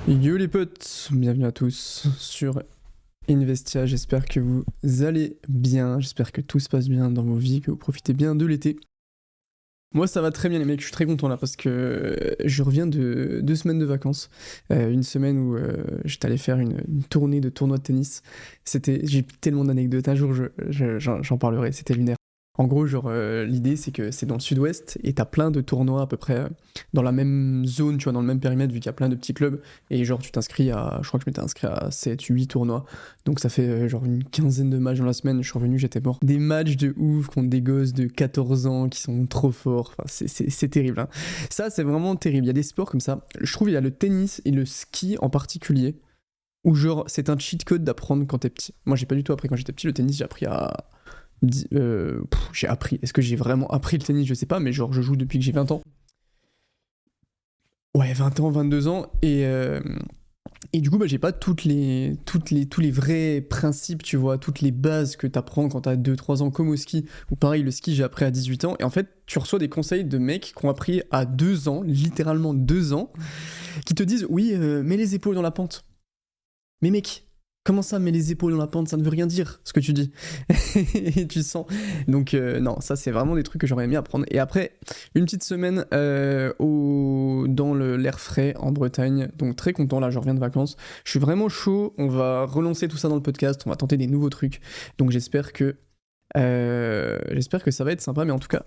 Yo les potes, bienvenue à tous sur Investia, j'espère que vous allez bien, j'espère que tout se passe bien dans vos vies, que vous profitez bien de l'été. Moi ça va très bien les mecs, je suis très content là parce que je reviens de 2 semaines de vacances, une semaine où j'étais allé faire une tournée de tournois de tennis. J'ai tellement d'anecdotes, un jour j'en parlerai, c'était lunaire. En gros, genre, l'idée, c'est que c'est dans le sud-ouest et t'as plein de tournois à peu près dans la même zone, tu vois, dans le même périmètre, vu qu'il y a plein de petits clubs. Et genre, tu t'inscris à. Je crois que je m'étais inscrit à 7, 8 tournois. Donc ça fait genre une quinzaine de matchs dans la semaine. Je suis revenu, j'étais mort. Des matchs de ouf contre des gosses de 14 ans qui sont trop forts. Enfin, c'est terrible. Hein. Ça, c'est vraiment terrible. Il y a des sports comme ça. Je trouve il y a le tennis et le ski en particulier. Où genre, c'est un cheat code d'apprendre quand t'es petit. Moi, j'ai pas du tout appris quand j'étais petit. Le tennis, j'ai appris à. J'ai appris. Est-ce que j'ai vraiment appris le tennis? Je sais pas, mais genre je joue depuis que j'ai 20 ans. Ouais, 20 ans, 22 ans. Et du coup, bah, j'ai pas tous les vrais principes, tu vois, toutes les bases que t'apprends quand t'as 2-3 ans, comme au ski. Ou pareil, le ski, j'ai appris à 18 ans. Et en fait, tu reçois des conseils de mecs qui ont appris à 2 ans, littéralement 2 ans, qui te disent oui, mets les épaules dans la pente. Mais mec, comment ça, mets les épaules dans la pente? Ça ne veut rien dire, ce que tu dis. Et tu sens. Donc, non, ça, c'est vraiment des trucs que j'aurais aimé apprendre. Et après, une petite semaine dans l'air frais en Bretagne. Donc, très content, là, je reviens de vacances. Je suis vraiment chaud. On va relancer tout ça dans le podcast. On va tenter des nouveaux trucs. Donc, j'espère que ça va être sympa. Mais en tout cas,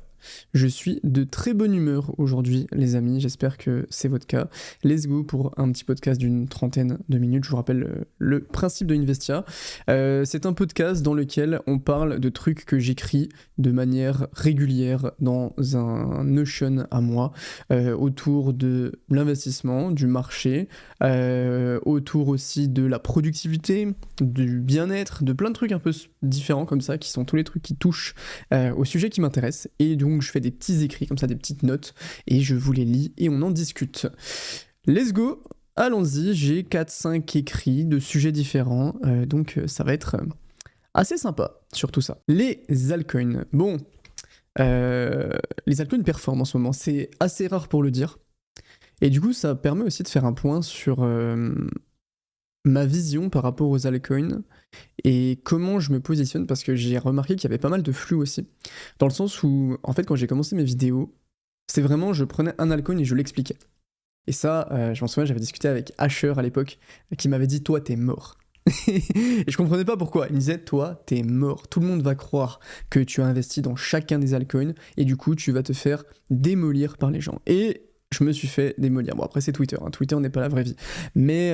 je suis de très bonne humeur aujourd'hui, les amis. J'espère que c'est votre cas. Let's go pour un petit podcast d'une trentaine de minutes. Je vous rappelle le principe de Investia. C'est un podcast dans lequel on parle de trucs que j'écris de manière régulière dans un Notion à moi, autour de l'investissement, du marché, autour aussi de la productivité, du bien-être, de plein de trucs un peu différents comme ça, qui sont tous les trucs qui touchent au sujet qui m'intéresse. Et donc je fais des petits écrits comme ça, des petites notes, et je vous les lis et on en discute. Let's go, allons-y, j'ai 4-5 écrits de sujets différents, donc ça va être assez sympa sur tout ça. Les altcoins, bon, les altcoins performent en ce moment, c'est assez rare pour le dire, et du coup ça permet aussi de faire un point sur ma vision par rapport aux altcoins et comment je me positionne, parce que j'ai remarqué qu'il y avait pas mal de flou aussi, dans le sens où, en fait, quand j'ai commencé mes vidéos, c'est vraiment, je prenais un altcoin et je l'expliquais. Et ça, je m'en souviens, j'avais discuté avec Asher à l'époque, qui m'avait dit « Toi, t'es mort ». Et je comprenais pas pourquoi. Il me disait « Toi, t'es mort. Tout le monde va croire que tu as investi dans chacun des altcoins, et du coup, tu vas te faire démolir par les gens. » Et je me suis fait démolir. Bon, après, c'est Twitter. Hein. Twitter n'est pas la vraie vie. Mais,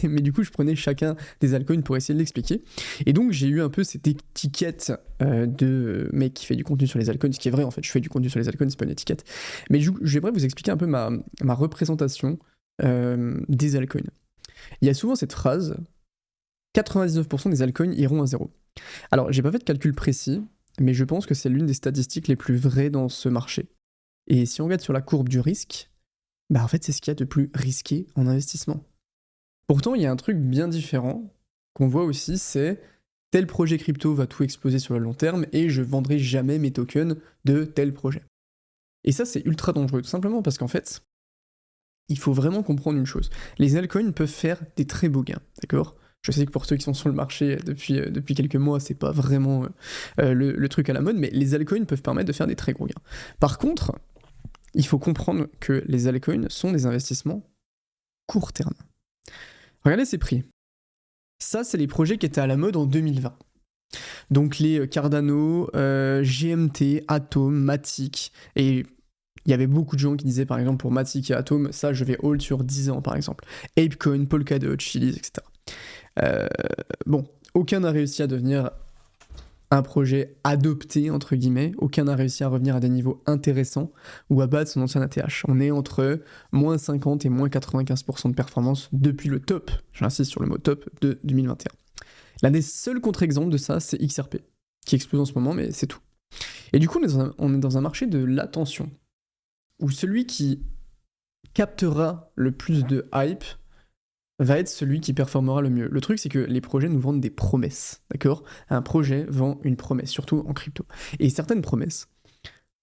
mais du coup, je prenais chacun des altcoins pour essayer de l'expliquer. Et donc, j'ai eu un peu cette étiquette de mec qui fait du contenu sur les altcoins, ce qui est vrai, en fait. Je fais du contenu sur les altcoins, c'est pas une étiquette. Mais j'aimerais vous expliquer un peu ma représentation des altcoins. Il y a souvent cette phrase, 99% des altcoins iront à zéro. Alors, j'ai pas fait de calcul précis, mais je pense que c'est l'une des statistiques les plus vraies dans ce marché. Et si on regarde sur la courbe du risque, bah en fait c'est ce qu'il y a de plus risqué en investissement. Pourtant il y a un truc bien différent qu'on voit aussi, c'est tel projet crypto va tout exploser sur le long terme et je vendrai jamais mes tokens de tel projet. Et ça c'est ultra dangereux, tout simplement parce qu'en fait, il faut vraiment comprendre une chose. Les altcoins peuvent faire des très beaux gains, d'accord ? Je sais que pour ceux qui sont sur le marché depuis quelques mois, c'est pas vraiment le truc à la mode, mais les altcoins peuvent permettre de faire des très gros gains. Par contre, il faut comprendre que les altcoins sont des investissements court terme. Regardez ces prix. Ça, c'est les projets qui étaient à la mode en 2020. Donc les Cardano, GMT, Atom, Matic, et il y avait beaucoup de gens qui disaient par exemple pour Matic et Atom, ça je vais hold sur 10 ans par exemple. Apecoin, Polkadot, Chiliz, etc. Bon, aucun n'a réussi à devenir un projet adopté, entre guillemets, aucun n'a réussi à revenir à des niveaux intéressants ou à battre son ancien ATH. On est entre moins 50 et moins 95% de performance depuis le top, j'insiste sur le mot top, de 2021. L'un des seuls contre-exemples de ça, c'est XRP, qui explose en ce moment, mais c'est tout. Et du coup, on est dans un marché de l'attention, où celui qui captera le plus de hype va être celui qui performera le mieux. Le truc, c'est que les projets nous vendent des promesses, d'accord ? Un projet vend une promesse, surtout en crypto. Et certaines promesses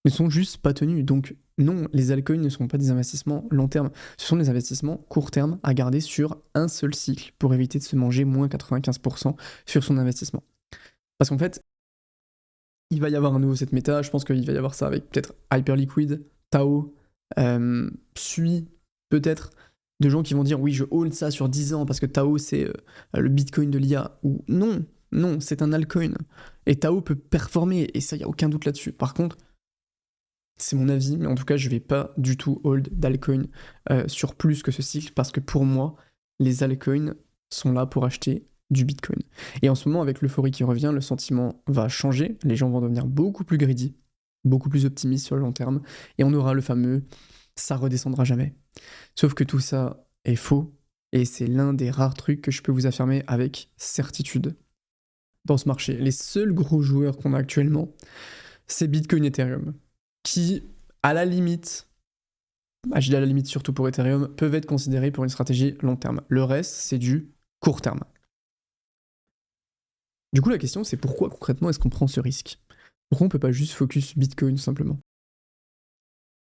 ne sont juste pas tenus. Donc non, les altcoins ne sont pas des investissements long terme. Ce sont des investissements court terme à garder sur un seul cycle pour éviter de se manger moins 95% sur son investissement. Parce qu'en fait, il va y avoir un nouveau set méta. Je pense qu'il va y avoir ça avec peut-être Hyperliquid, Tao, Sui, peut-être. De gens qui vont dire oui, je hold ça sur 10 ans parce que Tao c'est le Bitcoin de l'IA. Ou non, c'est un altcoin. Et Tao peut performer, et ça, il n'y a aucun doute là-dessus. Par contre, c'est mon avis, mais en tout cas, je vais pas du tout hold d'altcoin sur plus que ce cycle, parce que pour moi, les altcoins sont là pour acheter du Bitcoin. Et en ce moment, avec l'euphorie qui revient, le sentiment va changer, les gens vont devenir beaucoup plus greedy, beaucoup plus optimistes sur le long terme, et on aura le fameux « ça redescendra jamais ». Sauf que tout ça est faux, et c'est l'un des rares trucs que je peux vous affirmer avec certitude dans ce marché. Les seuls gros joueurs qu'on a actuellement, c'est Bitcoin et Ethereum, qui, à la limite, je dis à la limite surtout pour Ethereum, peuvent être considérés pour une stratégie long terme. Le reste, c'est du court terme. Du coup, la question, c'est pourquoi concrètement est-ce qu'on prend ce risque? Pourquoi on peut pas juste focus Bitcoin simplement?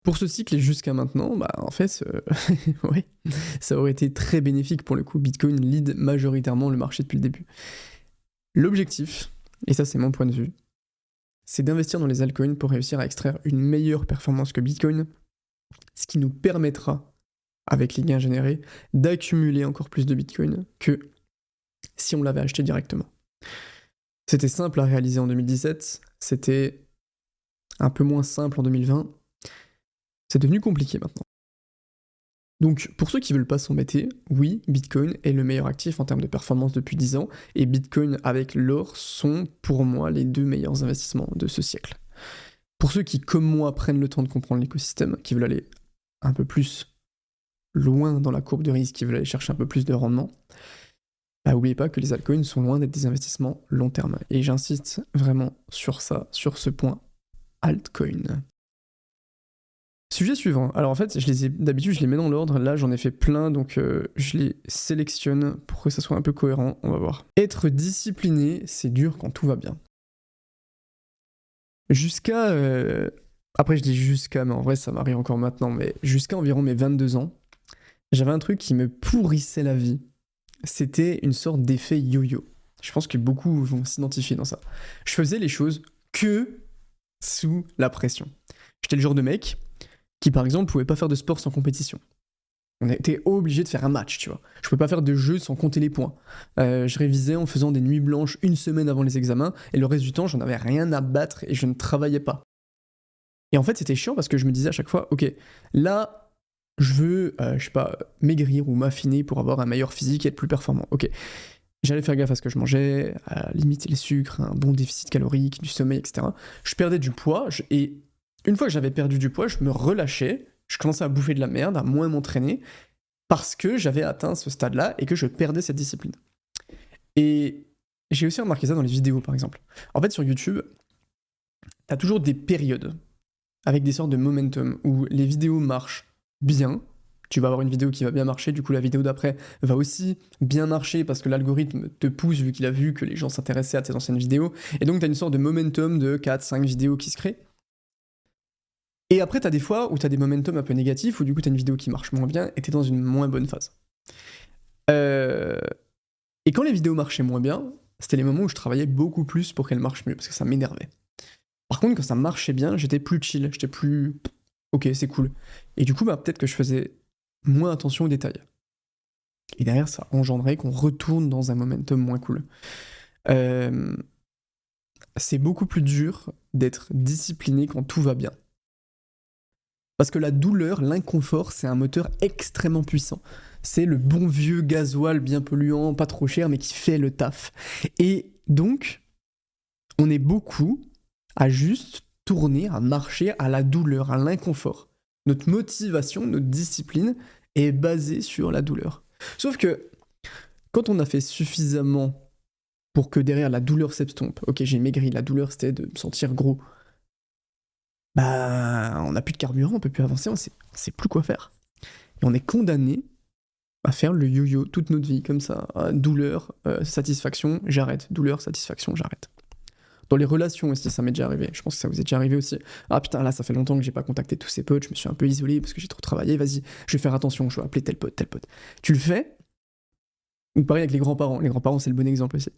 Pour ce cycle et jusqu'à maintenant, en fait, ouais, ça aurait été très bénéfique pour le coup. Bitcoin lead majoritairement le marché depuis le début. L'objectif, et ça c'est mon point de vue, c'est d'investir dans les altcoins pour réussir à extraire une meilleure performance que Bitcoin, ce qui nous permettra, avec les gains générés, d'accumuler encore plus de Bitcoin que si on l'avait acheté directement. C'était simple à réaliser en 2017, c'était un peu moins simple en 2020, c'est devenu compliqué maintenant. Donc pour ceux qui veulent pas s'embêter, oui, Bitcoin est le meilleur actif en termes de performance depuis 10 ans, et Bitcoin avec l'or sont pour moi les deux meilleurs investissements de ce siècle. Pour ceux qui, comme moi, prennent le temps de comprendre l'écosystème, qui veulent aller un peu plus loin dans la courbe de risque, qui veulent aller chercher un peu plus de rendement, n'oubliez pas que les altcoins sont loin d'être des investissements long terme. Et j'insiste vraiment sur ça, sur ce point, altcoin. Sujet suivant. Alors en fait, d'habitude, je les mets dans l'ordre. Là, j'en ai fait plein, donc je les sélectionne pour que ça soit un peu cohérent. On va voir. Être discipliné, c'est dur quand tout va bien. Après, je dis jusqu'à, mais en vrai, ça m'arrive encore maintenant, mais jusqu'à environ mes 22 ans, j'avais un truc qui me pourrissait la vie. C'était une sorte d'effet yo-yo. Je pense que beaucoup vont s'identifier dans ça. Je faisais les choses que sous la pression. J'étais le genre de mec qui, par exemple, pouvait pas faire de sport sans compétition. On était obligé de faire un match, tu vois. Je pouvais pas faire de jeu sans compter les points. Je révisais en faisant des nuits blanches une semaine avant les examens, et le reste du temps, j'en avais rien à battre et je ne travaillais pas. Et en fait, c'était chiant parce que je me disais à chaque fois, ok, là, je veux, maigrir ou m'affiner pour avoir un meilleur physique et être plus performant. Ok, j'allais faire gaffe à ce que je mangeais, à limiter les sucres, un bon déficit calorique, du sommeil, etc. Je perdais du poids, et une fois que j'avais perdu du poids, je me relâchais, je commençais à bouffer de la merde, à moins m'entraîner, parce que j'avais atteint ce stade-là et que je perdais cette discipline. Et j'ai aussi remarqué ça dans les vidéos, par exemple. En fait, sur YouTube, t'as toujours des périodes avec des sortes de momentum où les vidéos marchent bien. Tu vas avoir une vidéo qui va bien marcher, du coup la vidéo d'après va aussi bien marcher parce que l'algorithme te pousse vu qu'il a vu que les gens s'intéressaient à tes anciennes vidéos. Et donc t'as une sorte de momentum de 4-5 vidéos qui se créent. Et après, t'as des fois où t'as des momentum un peu négatifs, où du coup t'as une vidéo qui marche moins bien et t'es dans une moins bonne phase. Et quand les vidéos marchaient moins bien, c'était les moments où je travaillais beaucoup plus pour qu'elles marchent mieux, parce que ça m'énervait. Par contre, quand ça marchait bien, j'étais plus chill, j'étais plus... Ok, c'est cool. Et du coup, peut-être que je faisais moins attention aux détails. Et derrière, ça engendrait qu'on retourne dans un momentum moins cool. C'est beaucoup plus dur d'être discipliné quand tout va bien. Parce que la douleur, l'inconfort, c'est un moteur extrêmement puissant. C'est le bon vieux gasoil bien polluant, pas trop cher, mais qui fait le taf. Et donc, on est beaucoup à juste tourner, à marcher à la douleur, à l'inconfort. Notre motivation, notre discipline est basée sur la douleur. Sauf que, quand on a fait suffisamment pour que derrière la douleur s'estompe, ok, j'ai maigri, la douleur c'était de me sentir gros, on n'a plus de carburant, on peut plus avancer, on sait plus quoi faire. Et on est condamné à faire le yo-yo toute notre vie, comme ça. Douleur, satisfaction, j'arrête. Douleur, satisfaction, j'arrête. Dans les relations aussi, ça m'est déjà arrivé. Je pense que ça vous est déjà arrivé aussi. Ah putain, là, ça fait longtemps que j'ai pas contacté tous ces potes, je me suis un peu isolé parce que j'ai trop travaillé, vas-y, je vais faire attention, je vais appeler tel pote, tel pote. Tu le fais, ou pareil avec les grands-parents. Les grands-parents, c'est le bon exemple aussi.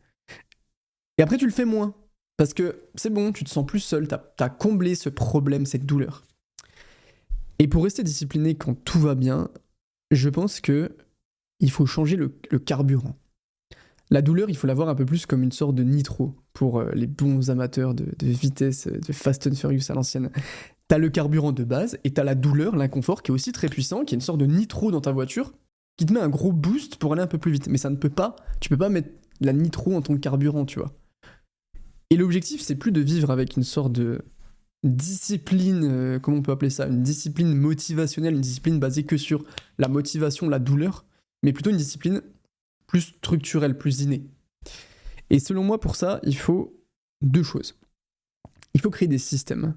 Et après, tu le fais moins. Parce que c'est bon, tu te sens plus seul, t'as comblé ce problème, cette douleur. Et pour rester discipliné quand tout va bien, je pense que il faut changer le carburant. La douleur, il faut la voir un peu plus comme une sorte de nitro pour les bons amateurs de vitesse, de Fast and Furious à l'ancienne. T'as le carburant de base et t'as la douleur, l'inconfort qui est aussi très puissant, qui est une sorte de nitro dans ta voiture, qui te met un gros boost pour aller un peu plus vite. Mais tu peux pas mettre la nitro en ton carburant, tu vois. Et l'objectif, c'est plus de vivre avec une sorte de discipline, comment on peut appeler ça, une discipline motivationnelle, une discipline basée que sur la motivation, la douleur, mais plutôt une discipline plus structurelle, plus innée. Et selon moi, pour ça, il faut 2 choses. Il faut créer des systèmes.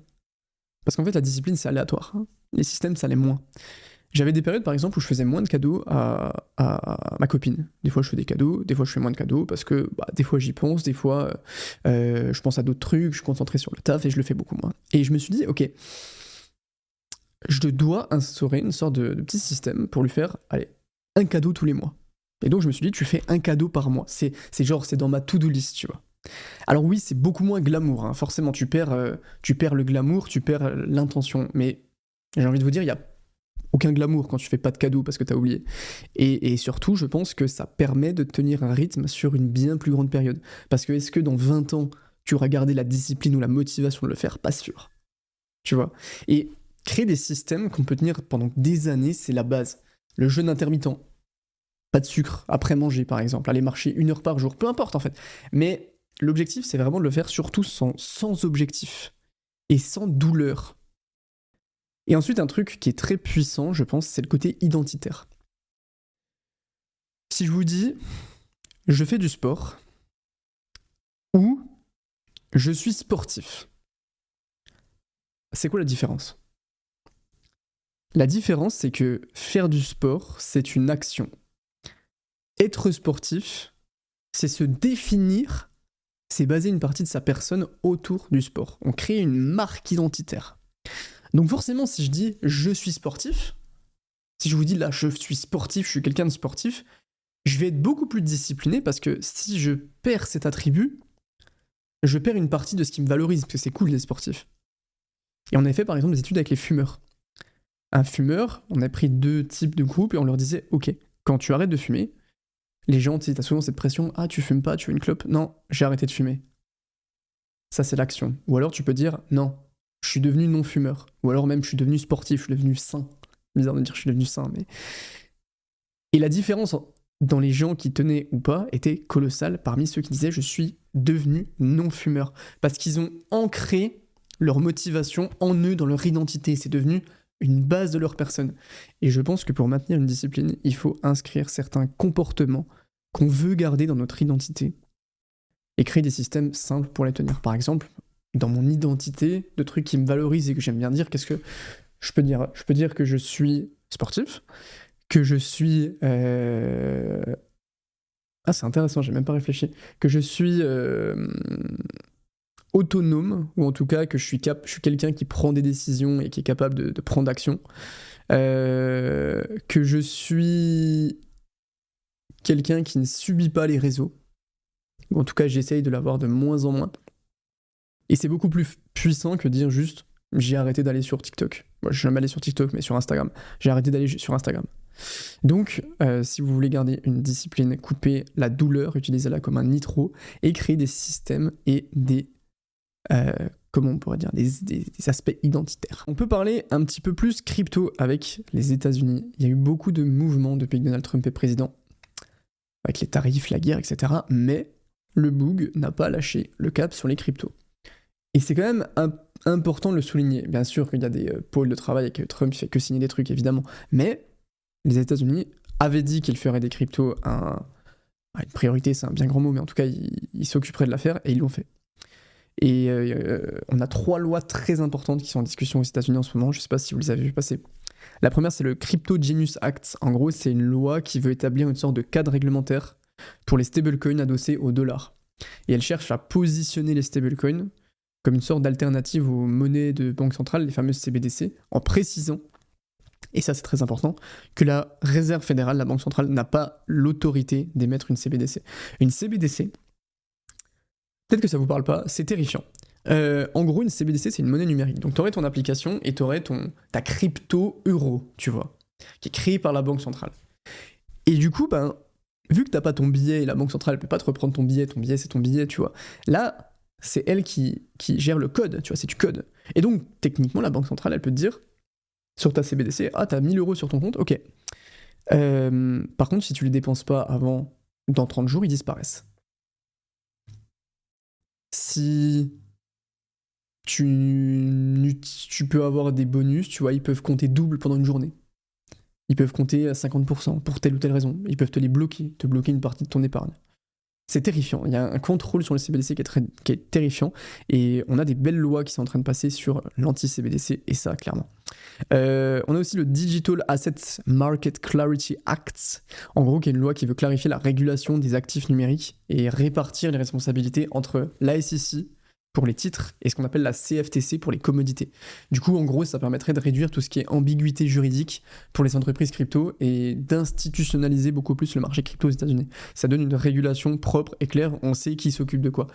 Parce qu'en fait, la discipline, c'est aléatoire. Les systèmes, ça l'est moins. J'avais des périodes, par exemple, où je faisais moins de cadeaux à ma copine. Des fois, je fais des cadeaux, des fois, je fais moins de cadeaux, parce que des fois, j'y pense, des fois, je pense à d'autres trucs, je suis concentré sur le taf, et je le fais beaucoup moins. Et je me suis dit, ok, je dois instaurer une sorte de petit système pour lui faire, allez, un cadeau tous les mois. Et donc, je me suis dit, tu fais un cadeau par mois. C'est dans ma to-do list, tu vois. Alors oui, c'est beaucoup moins glamour, hein. Forcément, tu perds le glamour, tu perds l'intention, mais j'ai envie de vous dire, il y a aucun glamour quand tu fais pas de cadeaux parce que t'as oublié. Et surtout, je pense que ça permet de tenir un rythme sur une bien plus grande période. Parce que est-ce que dans 20 ans, tu auras gardé la discipline ou la motivation de le faire? Pas sûr. Tu vois? Et créer des systèmes qu'on peut tenir pendant des années, c'est la base. Le jeûne intermittent. Pas de sucre après manger, par exemple. Aller marcher 1 heure par jour. Peu importe, en fait. Mais l'objectif, c'est vraiment de le faire surtout sans objectif. Et sans douleur. Et ensuite, un truc qui est très puissant, je pense, c'est le côté identitaire. Si je vous dis, je fais du sport, ou je suis sportif, c'est quoi la différence? La différence, c'est que faire du sport, c'est une action. Être sportif, c'est se définir, c'est baser une partie de sa personne autour du sport. On crée une marque identitaire. Donc forcément, si je dis « je suis sportif », si je vous dis là « je suis sportif, je suis quelqu'un de sportif », je vais être beaucoup plus discipliné parce que si je perds cet attribut, je perds une partie de ce qui me valorise, parce que c'est cool d'être sportif. Et on avait fait par exemple des études avec les fumeurs. Un fumeur, on a pris 2 types de groupes et on leur disait « ok, quand tu arrêtes de fumer, les gens, tu sais, t'as souvent cette pression « ah, tu fumes pas, tu veux une clope ?» Non, j'ai arrêté de fumer. Ça, c'est l'action. Ou alors tu peux dire « non, je suis devenu non-fumeur. » Ou alors même, je suis devenu sportif, je suis devenu sain. Bizarre de dire je suis devenu sain, mais... Et la différence dans les gens qui tenaient ou pas était colossale parmi ceux qui disaient « je suis devenu non-fumeur ». Parce qu'ils ont ancré leur motivation en eux, dans leur identité. C'est devenu une base de leur personne. Et je pense que pour maintenir une discipline, il faut inscrire certains comportements qu'on veut garder dans notre identité et créer des systèmes simples pour les tenir. Par exemple, dans mon identité, de trucs qui me valorisent et que j'aime bien dire, qu'est-ce que je peux dire? Je peux dire que je suis sportif, que je suis... Ah, c'est intéressant, j'ai même pas réfléchi. Que je suis autonome, ou en tout cas que je suis quelqu'un qui prend des décisions et qui est capable de prendre action. Que je suis quelqu'un qui ne subit pas les réseaux. Ou en tout cas, j'essaye de l'avoir de moins en moins. Et c'est beaucoup plus puissant que dire juste j'ai arrêté d'aller sur TikTok. Moi, je suis jamais allé sur TikTok, mais sur Instagram. J'ai arrêté d'aller sur Instagram. Donc, si vous voulez garder une discipline, coupez la douleur, utilisez-la comme un nitro et créez des systèmes et des, comment on pourrait dire, des aspects identitaires. On peut parler un petit peu plus crypto avec les États-Unis. Il y a eu beaucoup de mouvements depuis que Donald Trump est président, avec les tarifs, la guerre, etc. Mais le boug n'a pas lâché le cap sur les cryptos. Et c'est quand même important de le souligner. Bien sûr qu'il y a des pôles de travail et que Trump fait que signer des trucs, évidemment. Mais les États-Unis avaient dit qu'ils feraient des cryptos une priorité, c'est un bien grand mot, mais en tout cas, ils s'occuperaient de l'affaire et ils l'ont fait. Et on a 3 lois très importantes qui sont en discussion aux États-Unis en ce moment. Je ne sais pas si vous les avez vu passer. La première, c'est le Crypto Genius Act. En gros, c'est une loi qui veut établir une sorte de cadre réglementaire pour les stablecoins adossés au dollar. Et elle cherche à positionner les stablecoins comme une sorte d'alternative aux monnaies de banque centrale, les fameuses CBDC, en précisant, et ça c'est très important, que la Réserve fédérale, la banque centrale, n'a pas l'autorité d'émettre une CBDC. Une CBDC, peut-être que ça vous parle pas, c'est terrifiant. En gros, une CBDC, c'est une monnaie numérique. Donc, tu aurais ton application et tu aurais ta crypto euro, tu vois, qui est créée par la banque centrale. Et du coup, vu que t'as pas ton billet et la banque centrale peut pas te reprendre ton billet c'est ton billet, tu vois. Là, c'est elle qui gère le code, tu vois, c'est du code. Et donc, techniquement, la banque centrale, elle peut te dire, sur ta CBDC, ah, t'as 1000 euros sur ton compte, ok. Par contre, si tu les dépenses pas dans 30 jours, ils disparaissent. Si tu peux avoir des bonus, tu vois, ils peuvent compter double pendant une journée. Ils peuvent compter à 50% pour telle ou telle raison. Ils peuvent te bloquer une partie de ton épargne. C'est terrifiant. Il y a un contrôle sur les CBDC qui est terrifiant. Et on a des belles lois qui sont en train de passer sur l'anti-CBDC, et ça, clairement. On a aussi le Digital Assets Market Clarity Act, en gros, qui est une loi qui veut clarifier la régulation des actifs numériques et répartir les responsabilités entre la SEC pour les titres et ce qu'on appelle la CFTC pour les commodités. Du coup, en gros, ça permettrait de réduire tout ce qui est ambiguïté juridique pour les entreprises crypto et d'institutionnaliser beaucoup plus le marché crypto aux États-Unis. Ça donne une régulation propre et claire, on sait qui s'occupe de quoi.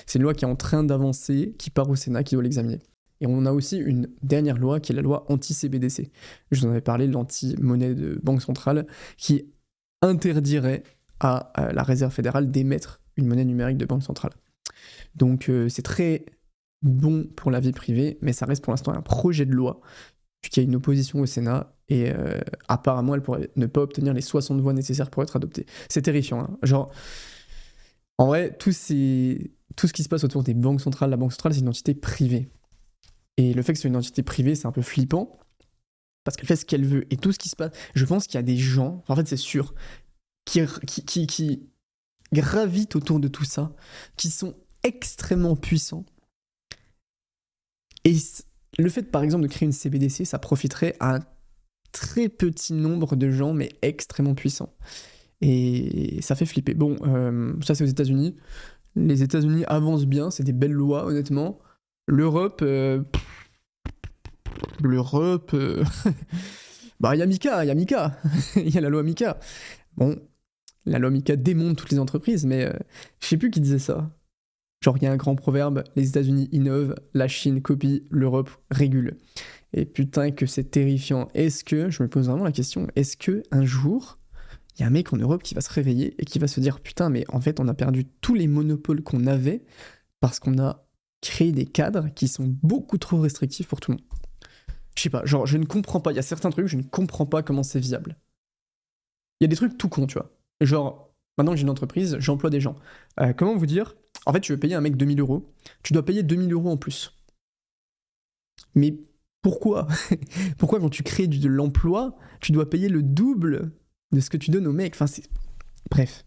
C'est une loi qui est en train d'avancer, qui part au Sénat, qui doit l'examiner. Et on a aussi une dernière loi qui est la loi anti-CBDC. Je vous en avais parlé, l'anti-monnaie de banque centrale, qui interdirait à la Réserve fédérale d'émettre une monnaie numérique de banque centrale. Donc c'est très bon pour la vie privée, mais ça reste pour l'instant un projet de loi, puisqu'il y a une opposition au Sénat, et apparemment elle pourrait ne pas obtenir les 60 voix nécessaires pour être adoptée. C'est terrifiant, hein. Genre, en vrai, tout ce qui se passe autour des banques centrales, la banque centrale c'est une entité privée. Et le fait que ce soit une entité privée, c'est un peu flippant, parce qu'elle fait ce qu'elle veut. Et tout ce qui se passe, je pense qu'il y a des gens, en fait c'est sûr, qui gravitent autour de tout ça, qui sont extrêmement puissants. Et le fait, par exemple, de créer une CBDC, ça profiterait à un très petit nombre de gens, mais extrêmement puissants. Et ça fait flipper. Bon, ça c'est aux États-Unis. Les États-Unis avancent bien, c'est des belles lois, honnêtement. L'Europe... bah, il y a Mika. Il y a la loi Mika. Bon, la loi Mika démonte toutes les entreprises, mais je sais plus qui disait ça. Genre, il y a un grand proverbe, les États-Unis innovent, la Chine copie, l'Europe régule. Et putain que c'est terrifiant. Je me pose vraiment la question, est-ce que un jour, il y a un mec en Europe qui va se réveiller et qui va se dire, putain, mais en fait, on a perdu tous les monopoles qu'on avait parce qu'on a créé des cadres qui sont beaucoup trop restrictifs pour tout le monde. Je sais pas, genre, je ne comprends pas. Il y a certains trucs, je ne comprends pas comment c'est viable. Il y a des trucs tout cons, tu vois. Genre, maintenant que j'ai une entreprise, j'emploie des gens. Comment vous dire ? En fait, tu veux payer un mec 2000 euros, tu dois payer 2000 euros en plus. Mais pourquoi ? Pourquoi quand tu crées de l'emploi, tu dois payer le double de ce que tu donnes aux mecs ? Enfin, bref.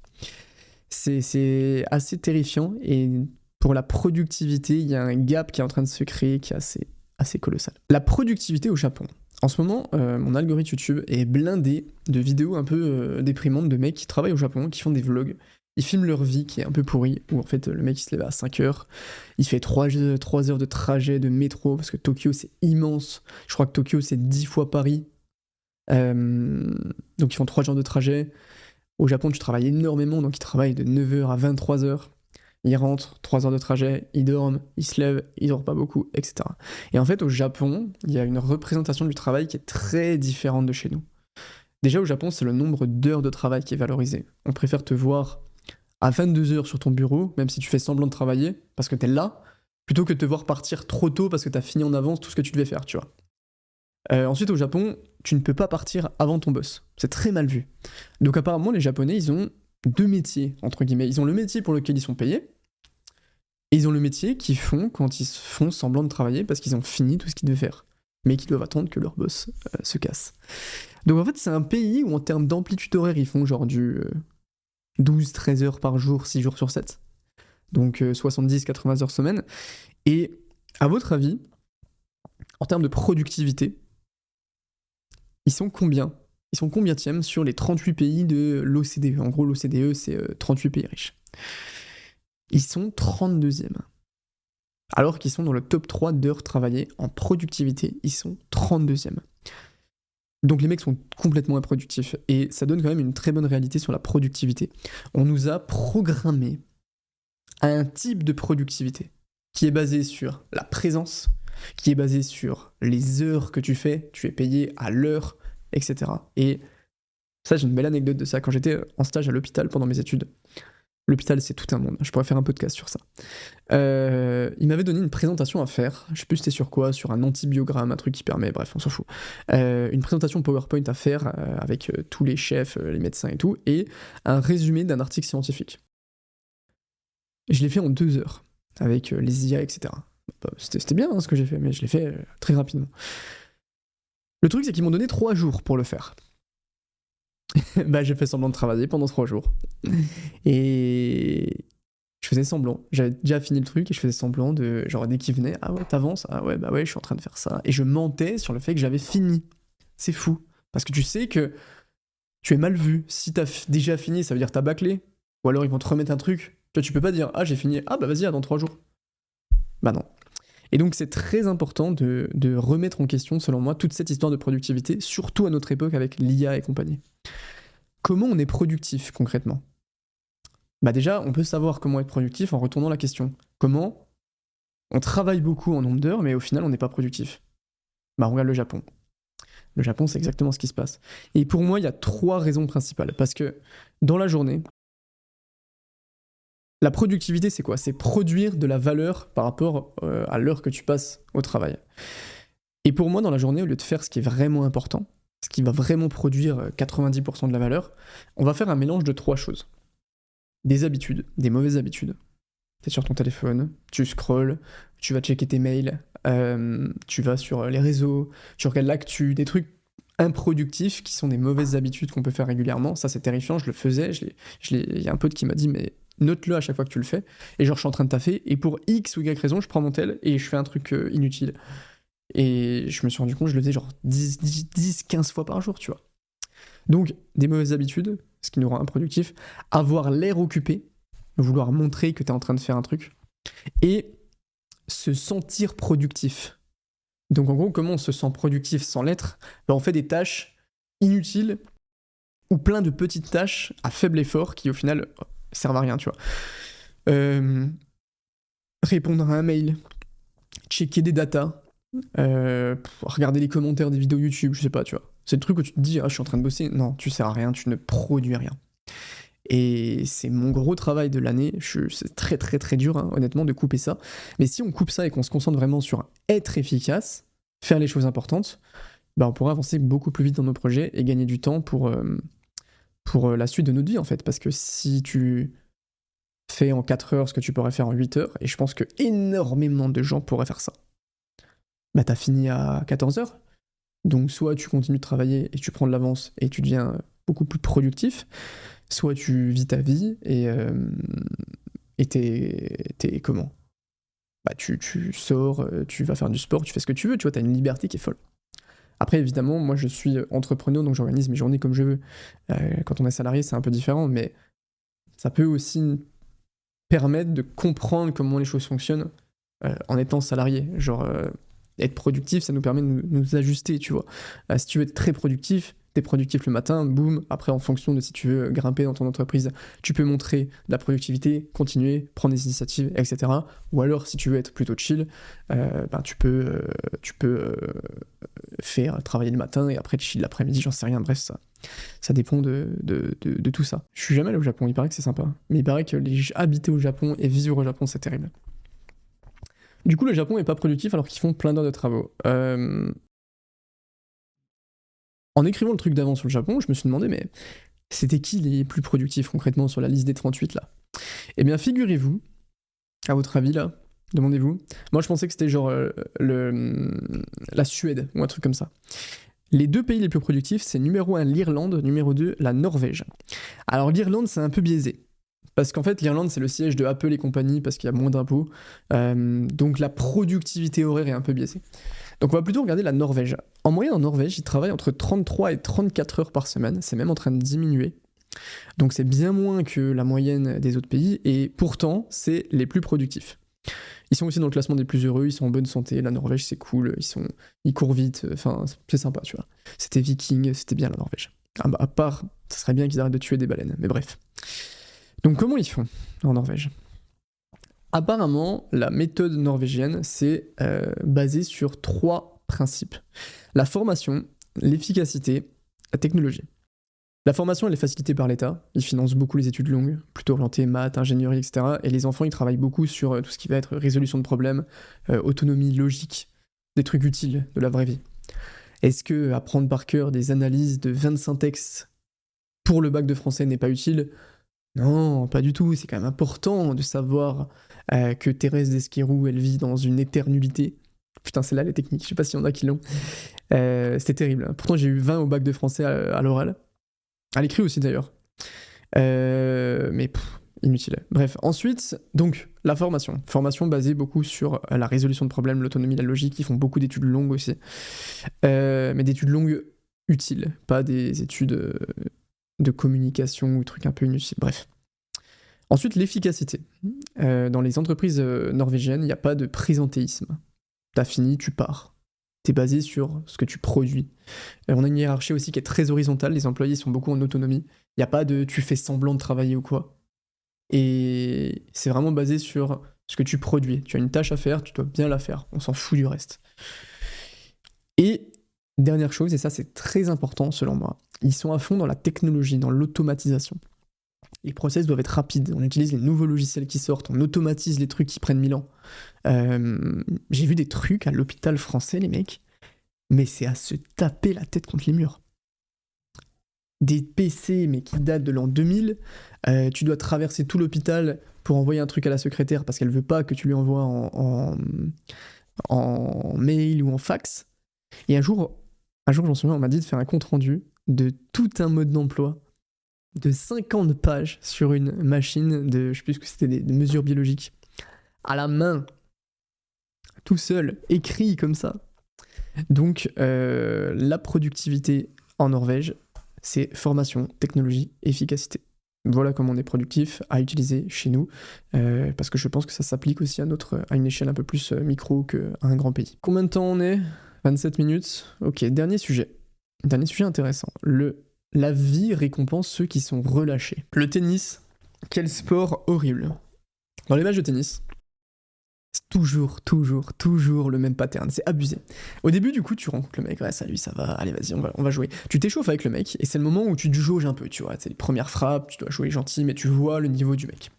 C'est assez terrifiant, et pour la productivité, il y a un gap qui est en train de se créer qui est assez colossal. La productivité au Japon. En ce moment, mon algorithme YouTube est blindé de vidéos un peu déprimantes de mecs qui travaillent au Japon, qui font des vlogs. Ils filment leur vie qui est un peu pourrie, où en fait le mec il se lève à 5h, il fait 3 heures de trajet de métro, parce que Tokyo c'est immense, je crois que Tokyo c'est 10 fois Paris, donc ils font 3 heures de trajet. Au Japon tu travailles énormément, donc ils travaillent de 9h à 23h, ils rentrent, 3 heures de trajet, ils dorment, ils se lèvent, ils dorment pas beaucoup, etc. Et en fait au Japon, il y a une représentation du travail qui est très différente de chez nous. Déjà au Japon c'est le nombre d'heures de travail qui est valorisé. On préfère te voir à 22h sur ton bureau, même si tu fais semblant de travailler, parce que t'es là, plutôt que de te voir partir trop tôt parce que t'as fini en avance tout ce que tu devais faire, tu vois. Ensuite, au Japon, tu ne peux pas partir avant ton boss. C'est très mal vu. Donc apparemment, les Japonais, ils ont 2 métiers, entre guillemets. Ils ont le métier pour lequel ils sont payés, et ils ont le métier qu'ils font quand ils font semblant de travailler parce qu'ils ont fini tout ce qu'ils devaient faire, mais qu'ils doivent attendre que leur boss se casse. Donc en fait, c'est un pays où en termes d'amplitude horaire, ils font genre du 12-13 heures par jour, 6 jours sur 7. Donc 70-80 heures semaine. Et à votre avis, en termes de productivité, ils sont combien ? Ils sont combienièmes sur les 38 pays de l'OCDE ? En gros, l'OCDE, c'est 38 pays riches. Ils sont 32e. Alors qu'ils sont dans le top 3 d'heures travaillées en productivité, ils sont 32e. Donc les mecs sont complètement improductifs. Et ça donne quand même une très bonne réalité sur la productivité. On nous a programmé à un type de productivité qui est basé sur la présence, qui est basé sur les heures que tu fais, tu es payé à l'heure, etc. Et ça, j'ai une belle anecdote de ça. Quand j'étais en stage à l'hôpital pendant mes études, l'hôpital, c'est tout un monde. Je pourrais faire un podcast sur ça. Il m'avait donné une présentation à faire. Je sais plus c'était sur quoi, sur un antibiogramme, un truc qui permet, bref, on s'en fout. Une présentation PowerPoint à faire avec tous les chefs, les médecins et tout, et un résumé d'un article scientifique. Je l'ai fait en 2 heures, avec les IA, etc. C'était bien ce que j'ai fait, mais je l'ai fait très rapidement. Le truc, c'est qu'ils m'ont donné 3 jours pour le faire. Bah, j'ai fait semblant de travailler pendant 3 jours. Et je faisais semblant. J'avais déjà fini le truc et je faisais semblant de. Genre, dès qu'il venait, ah ouais, t'avances, ah ouais, bah ouais, je suis en train de faire ça. Et je mentais sur le fait que j'avais fini. C'est fou. Parce que tu sais que tu es mal vu. Si t'as déjà fini, ça veut dire que t'as bâclé. Ou alors ils vont te remettre un truc. Toi, tu peux pas dire, ah, j'ai fini. Ah, bah vas-y, dans 3 jours. Bah non. Et donc, c'est très important de remettre en question, selon moi, toute cette histoire de productivité, surtout à notre époque avec l'IA et compagnie. Comment on est productif concrètement ? Bah déjà, on peut savoir comment être productif en retournant la question. Comment on travaille beaucoup en nombre d'heures, mais au final, on n'est pas productif ? Bah on regarde le Japon. Le Japon, c'est exactement ce qui se passe. Et pour moi, il y a 3 raisons principales. Parce que dans la journée, la productivité, c'est quoi ? C'est produire de la valeur par rapport à l'heure que tu passes au travail. Et pour moi, dans la journée, au lieu de faire ce qui est vraiment important, ce qui va vraiment produire 90% de la valeur, on va faire un mélange de 3 choses. Des habitudes, des mauvaises habitudes. T'es sur ton téléphone, tu scrolles, tu vas checker tes mails, tu vas sur les réseaux, tu regardes l'actu, des trucs improductifs qui sont des mauvaises habitudes qu'on peut faire régulièrement. Ça, c'est terrifiant, je le faisais, il y a un pote qui m'a dit, mais note-le à chaque fois que tu le fais. Et genre, je suis en train de taffer, et pour X ou Y raison, je prends mon tel et je fais un truc inutile. Et je me suis rendu compte, je le faisais genre 10-15 fois par jour, tu vois. Donc, des mauvaises habitudes, ce qui nous rend improductifs, avoir l'air occupé, vouloir montrer que tu es en train de faire un truc, et se sentir productif. Donc en gros, comment on se sent productif sans l'être ? Ben, on fait des tâches inutiles ou plein de petites tâches à faible effort qui au final servent à rien, tu vois. Répondre à un mail, checker des datas, regarder les commentaires des vidéos YouTube, je sais pas, tu vois. C'est le truc où tu te dis, ah, je suis en train de bosser. Non, tu sers à rien, tu ne produis rien. Et c'est mon gros travail de l'année. C'est très très très dur, hein, honnêtement, de couper ça. Mais si on coupe ça et qu'on se concentre vraiment sur être efficace, faire les choses importantes, bah on pourra avancer beaucoup plus vite dans nos projets et gagner du temps pour la suite de notre vie, en fait. Parce que si tu fais en 4 heures ce que tu pourrais faire en 8 heures, et je pense que énormément de gens pourraient faire ça, bah t'as fini à 14 heures. Donc soit tu continues de travailler et tu prends de l'avance et tu deviens beaucoup plus productif, soit tu vis ta vie et t'es comment ? Bah tu sors, tu vas faire du sport, tu fais ce que tu veux, tu vois, t'as une liberté qui est folle. Après, évidemment, moi je suis entrepreneur, donc j'organise mes journées comme je veux. Quand on est salarié, c'est un peu différent, mais ça peut aussi permettre de comprendre comment les choses fonctionnent en étant salarié. Genre, être productif, ça nous permet de nous ajuster, tu vois. Si tu veux être très productif, t'es productif le matin, boum, après en fonction de si tu veux grimper dans ton entreprise, tu peux montrer de la productivité, continuer, prendre des initiatives, etc. Ou alors si tu veux être plutôt chill, tu peux faire travailler le matin et après chill l'après-midi, j'en sais rien, bref, ça dépend de tout ça. Je suis jamais allé au Japon, il paraît que c'est sympa, mais il paraît que habiter au Japon et vivre au Japon, c'est terrible. Du coup, le Japon est pas productif alors qu'ils font plein d'heures de travaux. En écrivant le truc d'avant sur le Japon, je me suis demandé, mais c'était qui les plus productifs concrètement sur la liste des 38 là ? Eh bien, figurez-vous, à votre avis là, demandez-vous, moi je pensais que c'était genre la Suède ou un truc comme ça. Les 2 pays les plus productifs, c'est numéro 1 l'Irlande, numéro 2 la Norvège. Alors l'Irlande, c'est un peu biaisé. Parce qu'en fait, l'Irlande, c'est le siège de Apple et compagnie, parce qu'il y a moins d'impôts. Donc la productivité horaire est un peu biaisée. Donc on va plutôt regarder la Norvège. En moyenne, en Norvège, ils travaillent entre 33 et 34 heures par semaine. C'est même en train de diminuer. Donc c'est bien moins que la moyenne des autres pays, et pourtant, c'est les plus productifs. Ils sont aussi dans le classement des plus heureux, ils sont en bonne santé, la Norvège c'est cool, ils courent vite, enfin c'est sympa, tu vois. C'était viking, c'était bien la Norvège. Ah bah, à part, ça serait bien qu'ils arrêtent de tuer des baleines, mais bref. Donc comment ils font en Norvège? Apparemment, la méthode norvégienne, c'est basé sur 3 principes. La formation, l'efficacité, la technologie. La formation, elle est facilitée par l'État. Ils financent beaucoup les études longues, plutôt orientées maths, ingénierie, etc. Et les enfants, ils travaillent beaucoup sur tout ce qui va être résolution de problèmes, autonomie, logique, des trucs utiles de la vraie vie. Est-ce que apprendre par cœur des analyses de 25 textes pour le bac de français n'est pas utile? Non, pas du tout. C'est quand même important de savoir que Thérèse d'Esquerroux, elle vit dans une éternité. Putain, c'est là les techniques, je sais pas s'il y en a qui l'ont. C'était terrible. Pourtant, j'ai eu 20 au bac de français à l'oral. À l'écrit aussi d'ailleurs. Mais inutile. Bref, ensuite, donc, la formation. Formation basée beaucoup sur la résolution de problèmes, l'autonomie, la logique. Ils font beaucoup d'études longues aussi. Mais d'études longues utiles, pas des études de communication ou trucs un peu inutiles. Bref. Ensuite, l'efficacité. Dans les entreprises norvégiennes, il n'y a pas de présentéisme. T'as fini, tu pars. T'es basé sur ce que tu produis. On a une hiérarchie aussi qui est très horizontale, les employés sont beaucoup en autonomie. Il n'y a pas de tu fais semblant de travailler ou quoi. Et c'est vraiment basé sur ce que tu produis. Tu as une tâche à faire, tu dois bien la faire. On s'en fout du reste. Et dernière chose, et ça c'est très important selon moi, ils sont à fond dans la technologie, dans l'automatisation. Les process doivent être rapides, on utilise les nouveaux logiciels qui sortent, on automatise les trucs qui prennent 1000 ans. J'ai vu des trucs à l'hôpital français, les mecs, mais c'est à se taper la tête contre les murs. Des PC, mais qui datent de l'an 2000, tu dois traverser tout l'hôpital pour envoyer un truc à la secrétaire parce qu'elle veut pas que tu lui envoies en mail ou en fax. Et un jour, j'en souviens, on m'a dit de faire un compte-rendu de tout un mode d'emploi de 50 pages sur une machine de, je sais plus ce que c'était, des mesures biologiques, à la main, tout seul, écrit comme ça. Donc, la productivité en Norvège, c'est formation, technologie, efficacité. Voilà comment on est productif à utiliser chez nous, parce que je pense que ça s'applique aussi à une échelle un peu plus micro qu'à un grand pays. Combien de temps on est? 27 minutes. Ok, dernier sujet intéressant. La vie récompense ceux qui sont relâchés. Le tennis, quel sport horrible. Dans les matchs de tennis, c'est toujours le même pattern. C'est abusé. Au début, du coup, tu rencontres le mec, ouais, salut, ça va, allez, vas-y, on va jouer. Tu t'échauffes avec le mec, et c'est le moment où tu te jauges un peu, tu vois. C'est les premières frappes, tu dois jouer gentil, mais tu vois le niveau du mec.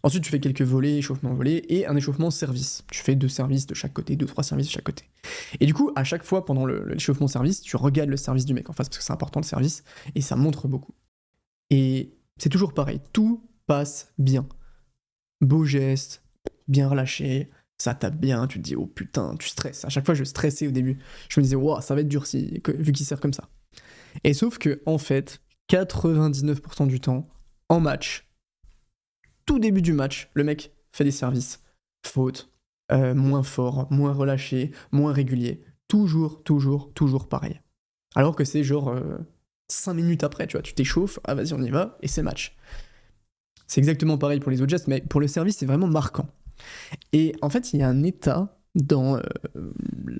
Ensuite, tu fais quelques volets, échauffement volé, et un échauffement service. Tu fais 2 services de chaque côté, 2-3 services de chaque côté. Et du coup, à chaque fois, pendant l'échauffement service, tu regardes le service du mec en face, parce que c'est important le service, et ça montre beaucoup. Et c'est toujours pareil, tout passe bien. Beau geste, bien relâché, ça tape bien, tu te dis, oh putain, tu stresses. À chaque fois, je stressais au début. Je me disais, wow, ça va être dur vu qu'il sert comme ça. Et sauf que, en fait, 99% du temps, en match, tout début du match, le mec fait des services, faute, moins fort, moins relâché, moins régulier. Toujours pareil. Alors que c'est genre 5 minutes après, tu vois, tu t'échauffes, ah vas-y on y va, et c'est match. C'est exactement pareil pour les autres gestes, mais pour le service, c'est vraiment marquant. Et en fait, il y a un état dans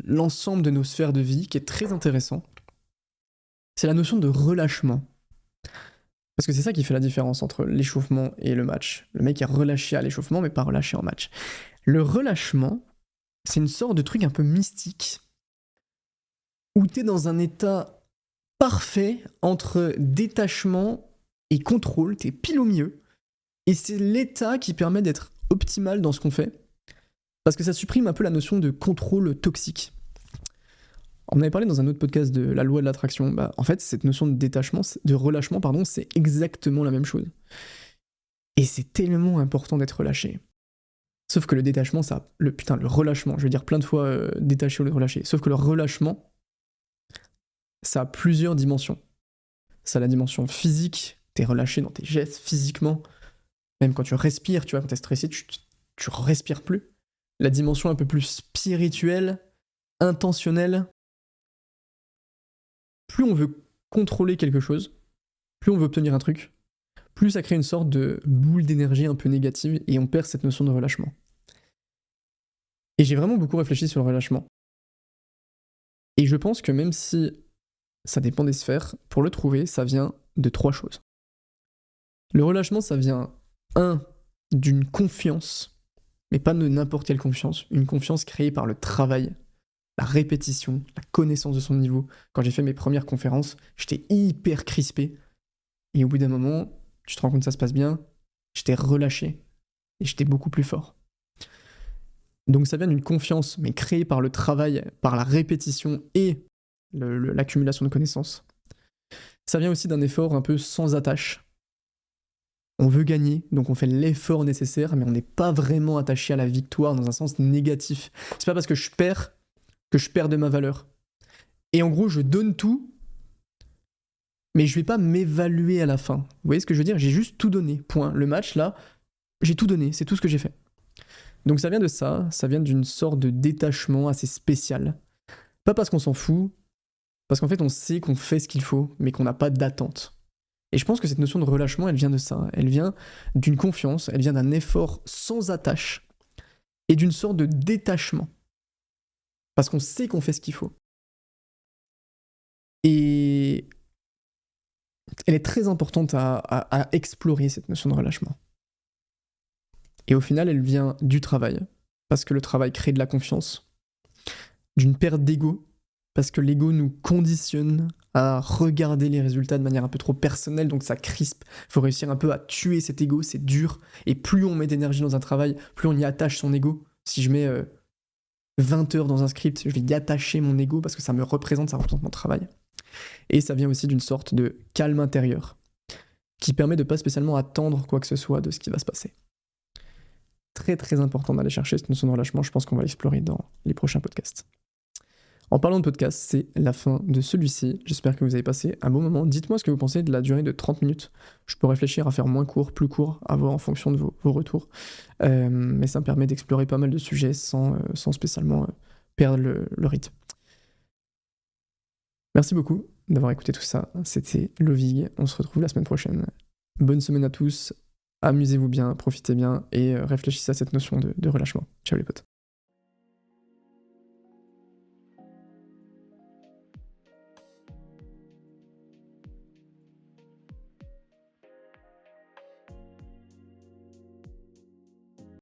l'ensemble de nos sphères de vie qui est très intéressant. C'est la notion de relâchement. Parce que c'est ça qui fait la différence entre l'échauffement et le match. Le mec est relâché à l'échauffement, mais pas relâché en match. Le relâchement, c'est une sorte de truc un peu mystique, où t'es dans un état parfait entre détachement et contrôle, t'es pile au milieu, et c'est l'état qui permet d'être optimal dans ce qu'on fait, parce que ça supprime un peu la notion de contrôle toxique. On avait parlé dans un autre podcast de la loi de l'attraction. Bah, en fait, cette notion de détachement, de relâchement, pardon, c'est exactement la même chose. Et c'est tellement important d'être relâché. Sauf que le détachement, le relâchement, je veux dire plein de fois détaché ou relâché. Sauf que le relâchement, ça a plusieurs dimensions. Ça a la dimension physique, t'es relâché dans tes gestes physiquement. Même quand tu respires, tu vois, quand t'es stressé, tu respires plus. La dimension un peu plus spirituelle, intentionnelle. Plus on veut contrôler quelque chose, plus on veut obtenir un truc, plus ça crée une sorte de boule d'énergie un peu négative et on perd cette notion de relâchement. Et j'ai vraiment beaucoup réfléchi sur le relâchement. Et je pense que même si ça dépend des sphères, pour le trouver, ça vient de 3 choses. Le relâchement, ça vient, d'une confiance, mais pas de n'importe quelle confiance, une confiance créée par le travail, la répétition, la connaissance de son niveau. Quand j'ai fait mes premières conférences, j'étais hyper crispé. Et au bout d'un moment, tu te rends compte que ça se passe bien, j'étais relâché. Et j'étais beaucoup plus fort. Donc ça vient d'une confiance, mais créée par le travail, par la répétition et l'accumulation de connaissances. Ça vient aussi d'un effort un peu sans attache. On veut gagner, donc on fait l'effort nécessaire, mais on n'est pas vraiment attaché à la victoire dans un sens négatif. C'est pas parce que je perds de ma valeur. Et en gros, je donne tout, mais je vais pas m'évaluer à la fin. Vous voyez ce que je veux dire? J'ai juste tout donné, point. Le match, là, j'ai tout donné, c'est tout ce que j'ai fait. Donc ça vient de ça vient d'une sorte de détachement assez spécial. Pas parce qu'on s'en fout, parce qu'en fait on sait qu'on fait ce qu'il faut, mais qu'on n'a pas d'attente. Et je pense que cette notion de relâchement, elle vient de ça. Elle vient d'une confiance, elle vient d'un effort sans attache et d'une sorte de détachement. Parce qu'on sait qu'on fait ce qu'il faut. Et elle est très importante à explorer, cette notion de relâchement. Et au final, elle vient du travail, parce que le travail crée de la confiance, d'une perte d'ego, parce que l'ego nous conditionne à regarder les résultats de manière un peu trop personnelle, donc ça crispe. Il faut réussir un peu à tuer cet ego, c'est dur. Et plus on met d'énergie dans un travail, plus on y attache son ego. Si je mets 20 heures dans un script, je vais y attacher mon ego parce que ça représente mon travail. Et ça vient aussi d'une sorte de calme intérieur, qui permet de ne pas spécialement attendre quoi que ce soit de ce qui va se passer. Très très important d'aller chercher cette notion de relâchement, je pense qu'on va l'explorer dans les prochains podcasts. En parlant de podcast, c'est la fin de celui-ci. J'espère que vous avez passé un bon moment. Dites-moi ce que vous pensez de la durée de 30 minutes. Je peux réfléchir à faire moins court, plus court, à voir en fonction de vos retours. Mais ça me permet d'explorer pas mal de sujets sans spécialement perdre le rythme. Merci beaucoup d'avoir écouté tout ça. C'était Lovig. On se retrouve la semaine prochaine. Bonne semaine à tous. Amusez-vous bien, profitez bien et réfléchissez à cette notion de relâchement. Ciao les potes.